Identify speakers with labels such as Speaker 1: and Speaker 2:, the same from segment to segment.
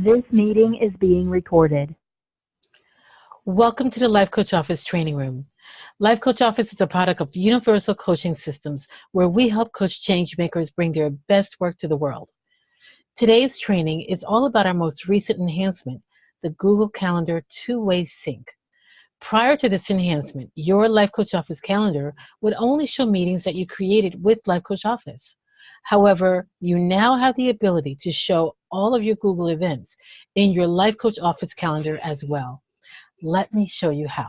Speaker 1: This meeting is being recorded.
Speaker 2: Welcome to the Life Coach Office Training Room. Life Coach Office is a product of Universal Coaching Systems, where we help coach change makers bring their best work to the world. Today's training is all about our most recent enhancement, the Google Calendar two-way sync. Prior to this enhancement, your Life Coach Office calendar would only show meetings that you created with Life Coach Office. However, you now have the ability to show all of your Google events in your Life Coach Office calendar as well. Let me show you how.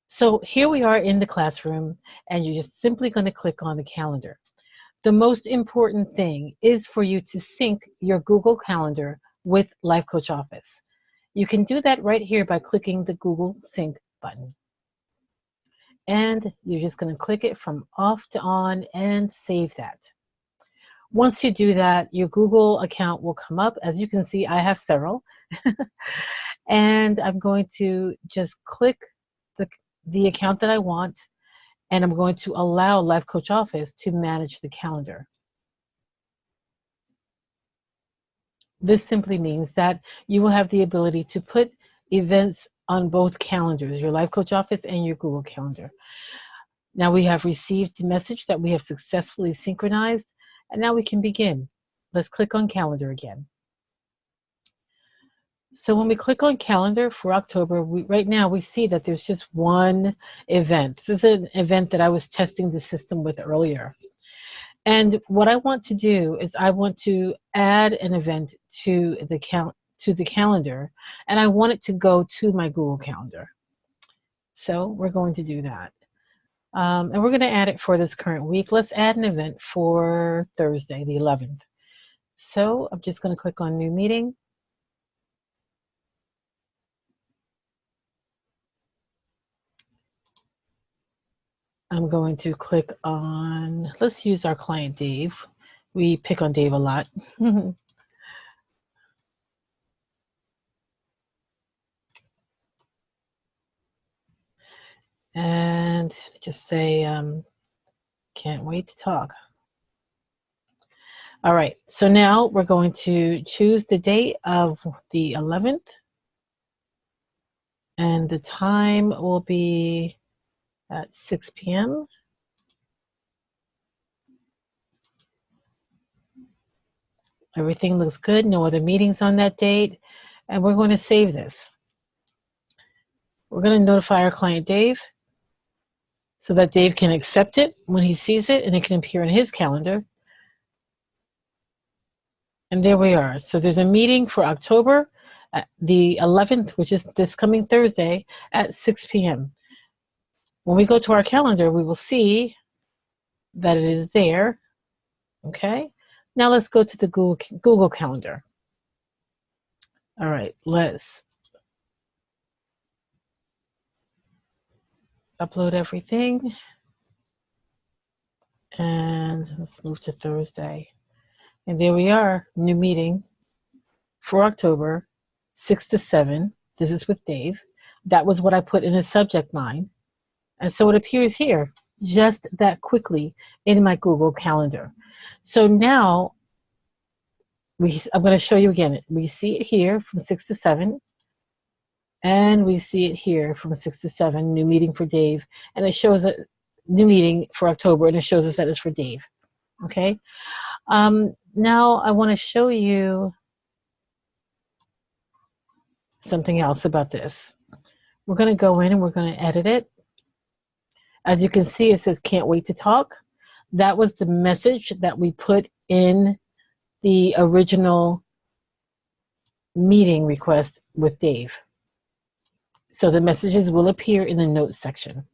Speaker 2: So here we are in the classroom, and you're just simply going to click on the calendar. The most important thing is for you to sync your Google Calendar with Life Coach Office. You can do that right here by clicking the Google Sync button. And you're just going to click it from off to on and save that. Once you do that, your Google account will come up. As you can see, I have several. And I'm going to just click the account that I want, and I'm going to allow Life Coach Office to manage the calendar. This simply means that you will have the ability to put events on both calendars, your Life Coach Office and your Google Calendar. Now we have received the message that we have successfully synchronized, and now we can begin. Let's click on Calendar again. So when we click on Calendar for October, right now we see that there's just one event. This is an event that I was testing the system with earlier. And what I want to do is I want to add an event to the calendar, and I want it to go to my Google Calendar. So we're going to do that. And we're going to add it for this current week. Let's add an event for Thursday, the 11th. So I'm just going to click on New Meeting. I'm going to click on, let's use our client Dave. We pick on Dave a lot. And just say, can't wait to talk. All right, so now we're going to choose the date of the 11th. And the time will be at 6 p.m. Everything looks good, no other meetings on that date, and we're going to save this. We're going to notify our client Dave so that Dave can accept it when he sees it, and it can appear in his calendar. And there we are. So there's a meeting for October the 11th, which is this coming Thursday at 6 p.m. When we go to our calendar, we will see that it is there. Okay. Now let's go to the Google Calendar. All right, let's upload everything. And let's move to Thursday. And there we are, new meeting for October, 6 to 7. This is with Dave. That was what I put in the subject line. And so it appears here just that quickly in my Google Calendar. So now I'm going to show you again. We see it here from 6 to 7. And we see it here from 6 to 7, new meeting for Dave. And it shows a new meeting for October, and it shows us that it's for Dave. Okay. Now I want to show you something else about this. We're going to go in and we're going to edit it. As you can see, it says can't wait to talk. That was the message that we put in the original meeting request with Dave. So the messages will appear in the notes section.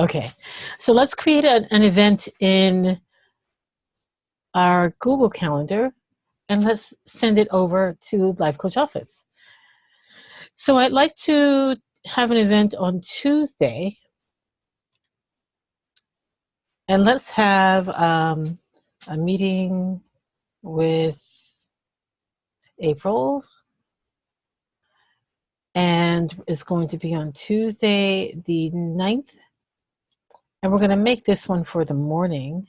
Speaker 2: Okay, so let's create an event in our Google Calendar, and let's send it over to Life Coach Office. So I'd like to have an event on Tuesday, and let's have a meeting with April, and it's going to be on Tuesday the 9th, and we're going to make this one for the morning.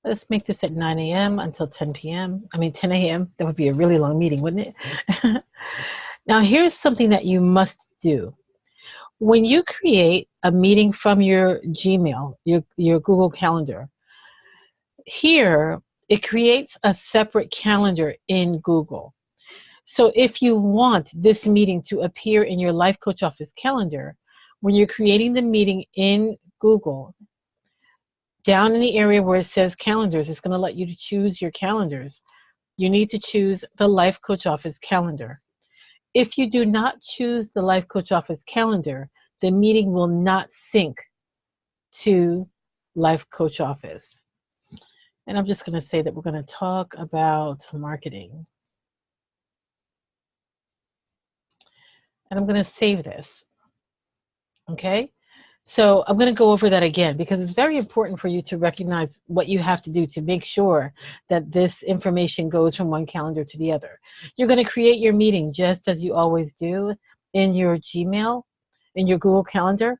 Speaker 2: Let's make this at 9 a.m. until 10 p.m. I mean, 10 a.m. That would be a really long meeting, wouldn't it? Now, here's something that you must do. When you create a meeting from your Gmail, your Google Calendar, here it creates a separate calendar in Google. So if you want this meeting to appear in your Life Coach Office calendar, when you're creating the meeting in Google, down in the area where it says calendars, it's going to let you to choose your calendars. You need to choose the Life Coach Office calendar. If you do not choose the Life Coach Office calendar, the meeting will not sync to Life Coach Office. And I'm just going to say that we're going to talk about marketing. And I'm going to save this. Okay? So I'm going to go over that again because it's very important for you to recognize what you have to do to make sure that this information goes from one calendar to the other. You're going to create your meeting just as you always do in your Gmail, in your Google Calendar.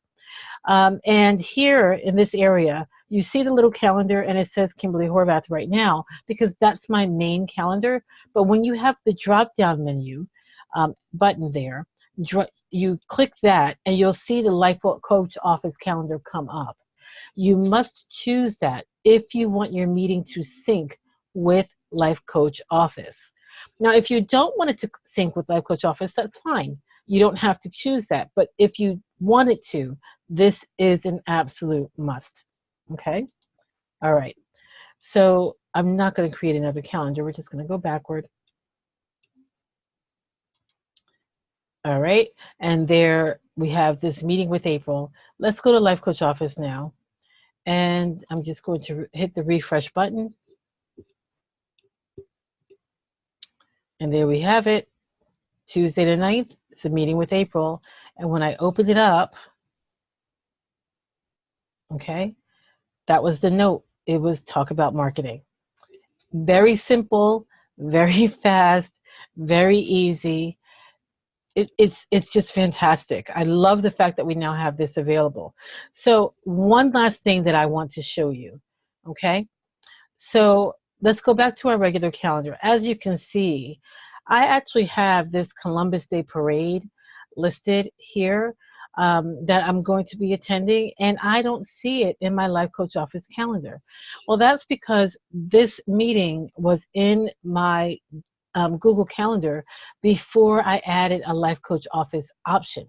Speaker 2: And here in this area, you see the little calendar and it says Kimberly Horvath right now because that's my main calendar. But when you have the drop-down menu button there, you click that and you'll see the Life Coach Office calendar come up. You must choose that if you want your meeting to sync with Life Coach Office. Now, if you don't want it to sync with Life Coach Office, that's fine. You don't have to choose that. But if you want it to, this is an absolute must. Okay? All right. So I'm not going to create another calendar. We're just going to go backward. All right, and there we have this meeting with April. Let's go to Life Coach Office now. And I'm just going to hit the refresh button. And there we have it. Tuesday the 9th, it's a meeting with April. And when I opened it up, okay, that was the note. It was talk about marketing. Very simple, very fast, very easy. It's just fantastic. I love the fact that we now have this available. So one last thing that I want to show you, okay? So let's go back to our regular calendar. As you can see, I actually have this Columbus Day Parade listed here that I'm going to be attending, and I don't see it in my Life Coach Office calendar. Well, that's because this meeting was in my Google Calendar before I added a Life Coach Office option.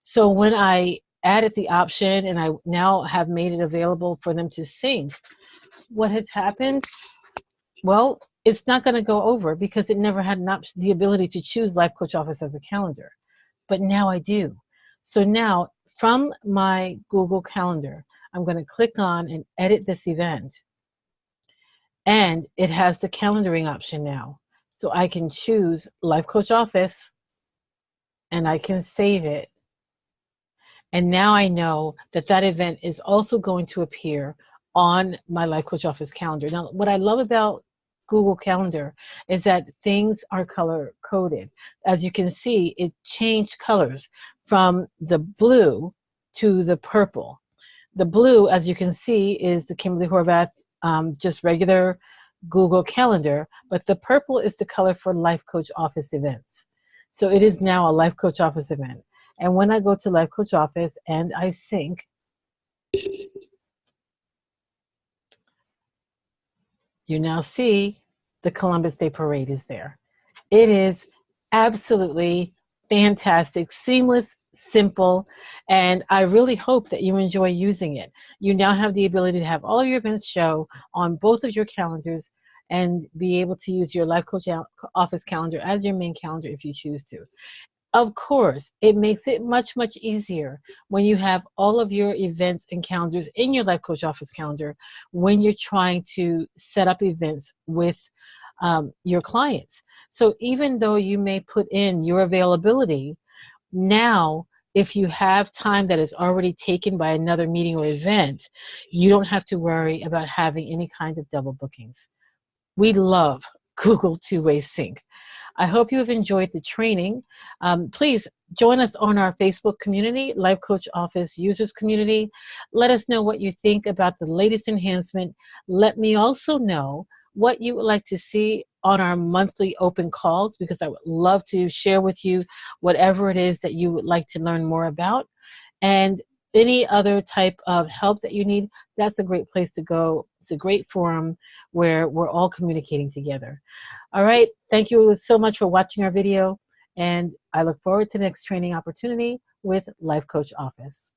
Speaker 2: So when I added the option and I now have made it available for them to sync, what has happened? Well, it's not going to go over because it never had the ability to choose Life Coach Office as a calendar. But now I do. So now from my Google Calendar, I'm going to click on and edit this event. And it has the calendaring option now. So I can choose Life Coach Office and I can save it. And now I know that that event is also going to appear on my Life Coach Office calendar. Now, what I love about Google Calendar is that things are color coded. As you can see, it changed colors from the blue to the purple. The blue, as you can see, is the Kimberly Horvath just regular Google Calendar, but the purple is the color for Life Coach Office events. So it is now a Life Coach Office event. And when I go to Life Coach Office and I sync, you now see the Columbus Day Parade is there. It is absolutely fantastic, seamless, simple, and I really hope that you enjoy using it. You now have the ability to have all your events show on both of your calendars and be able to use your Life Coach Office calendar as your main calendar if you choose to. Of course, it makes it much, much easier when you have all of your events and calendars in your Life Coach Office calendar when you're trying to set up events with your clients. So even though you may put in your availability, now if you have time that is already taken by another meeting or event, you don't have to worry about having any kind of double bookings. We love Google two-way sync. I hope you have enjoyed the training. Please join us on our Facebook community, Life Coach Office Users Community. Let us know what you think about the latest enhancement. Let me also know what you would like to see on our monthly open calls, because I would love to share with you whatever it is that you would like to learn more about. And any other type of help that you need, that's a great place to go. It's a great forum where we're all communicating together. All right, thank you so much for watching our video, and I look forward to the next training opportunity with Life Coach Office.